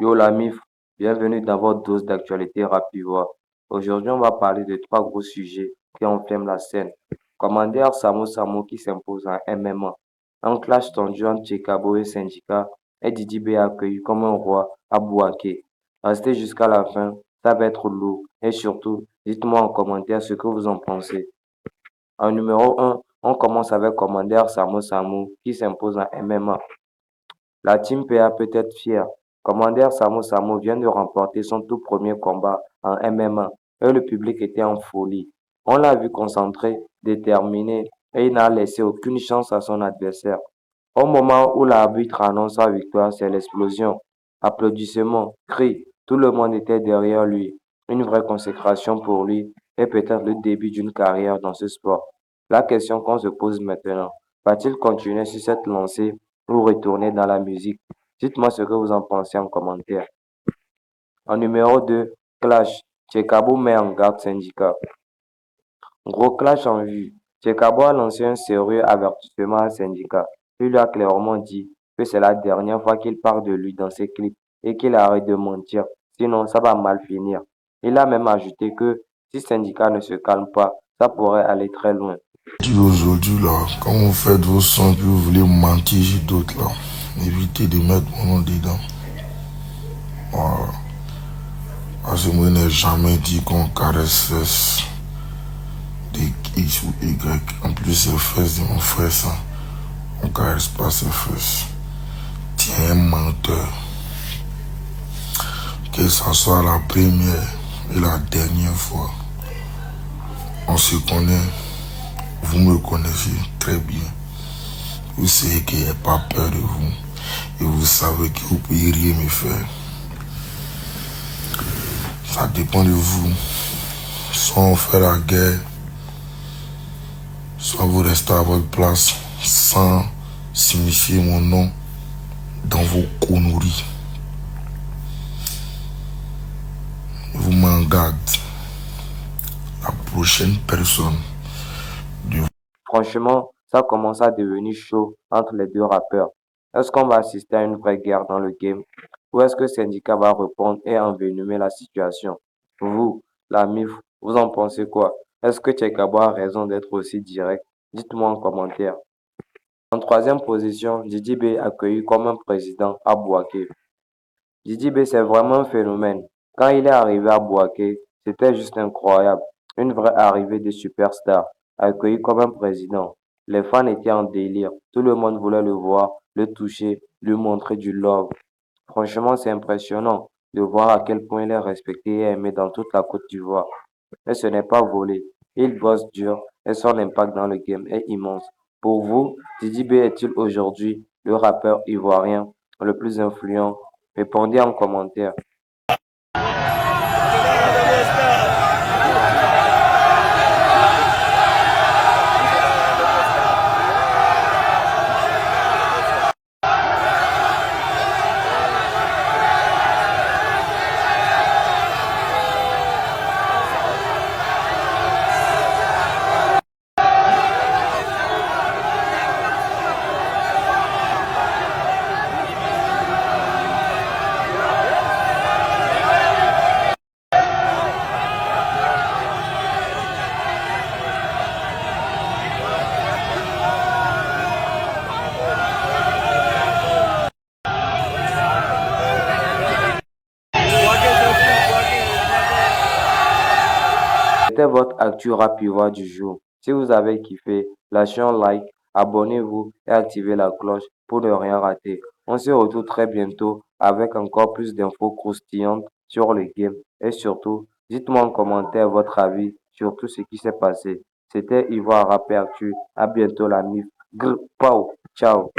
Yo la MIF, bienvenue dans votre dose d'actualité rapivoire. Aujourd'hui, on va parler de trois gros sujets qui enflamment la scène. Commander Samo Samo qui s'impose en MMA. Un clash tendu entre Chekabo et Syndicat et Didi B accueilli comme un roi à Bouaké. Restez jusqu'à la fin, ça va être lourd. Et surtout, dites-moi en commentaire ce que vous en pensez. En numéro 1, on commence avec Commander Samo Samo qui s'impose en MMA. La Team PA peut être fière. Commander Samo Samo vient de remporter son tout premier combat en MMA et le public était en folie. On l'a vu concentré, déterminé et il n'a laissé aucune chance à son adversaire. Au moment où l'arbitre annonce sa victoire, c'est l'explosion. Applaudissements, cris, tout le monde était derrière lui. Une vraie consécration pour lui et peut-être le début d'une carrière dans ce sport. La question qu'on se pose maintenant, va-t-il continuer sur cette lancée ou retourner dans la musique? Dites-moi ce que vous en pensez en commentaire. En numéro 2, Clash. Chekabo met en garde Syndicat. Gros clash en vue. Chekabo a lancé un sérieux avertissement à Syndicat. Il lui a clairement dit que c'est la dernière fois qu'il parle de lui dans ses clips et qu'il arrête de mentir, sinon ça va mal finir. Il a même ajouté que si Syndicat ne se calme pas, ça pourrait aller très loin. Aujourd'hui, là, quand vous faites vos sons, que vous voulez mentir sur d'autres, là, évitez de mettre mon nom dedans. Voilà. Parce que moi, je n'ai jamais dit qu'on caresse des X ou Y. En plus, c'est fesses de mon frère, ça. On caresse pas ses fesses. Tiens, un menteur. Que ce soit la première et la dernière fois. On se connaît. Vous me connaissez très bien. Vous savez qu'il n'y a pas peur de vous. Et vous savez que vous ne pouvez rien me faire. Ça dépend de vous. Soit on fait la guerre, soit vous restez à votre place sans signifier mon nom dans vos conneries. Vous m'en gardez. La prochaine personne. Franchement, ça commence à devenir chaud entre les deux rappeurs. Est-ce qu'on va assister à une vraie guerre dans le game? Ou est-ce que Syndicat va répondre et envenimer la situation? Vous, la MIF, vous en pensez quoi? Est-ce que Chekabo a raison d'être aussi direct? Dites-moi en commentaire. En troisième position, Didi B accueilli comme un président à Bouaké. Didi B, c'est vraiment un phénomène. Quand il est arrivé à Bouaké, c'était juste incroyable. Une vraie arrivée de superstar, accueilli comme un président. Les fans étaient en délire. Tout le monde voulait le voir, le toucher, lui montrer du love. Franchement, c'est impressionnant de voir à quel point il est respecté et aimé dans toute la Côte d'Ivoire. Mais ce n'est pas volé. Il bosse dur et son impact dans le game est immense. Pour vous, Didi B est-il aujourd'hui le rappeur ivoirien le plus influent? Répondez en commentaire. C'était votre actu rapivoire du jour. Si vous avez kiffé, lâchez un like, abonnez-vous et activez la cloche pour ne rien rater. On se retrouve très bientôt avec encore plus d'infos croustillantes sur le game. Et surtout, dites-moi en commentaire votre avis sur tout ce qui s'est passé. C'était Ivoire Rap Actu. À bientôt la MIF. Grr, pow, ciao.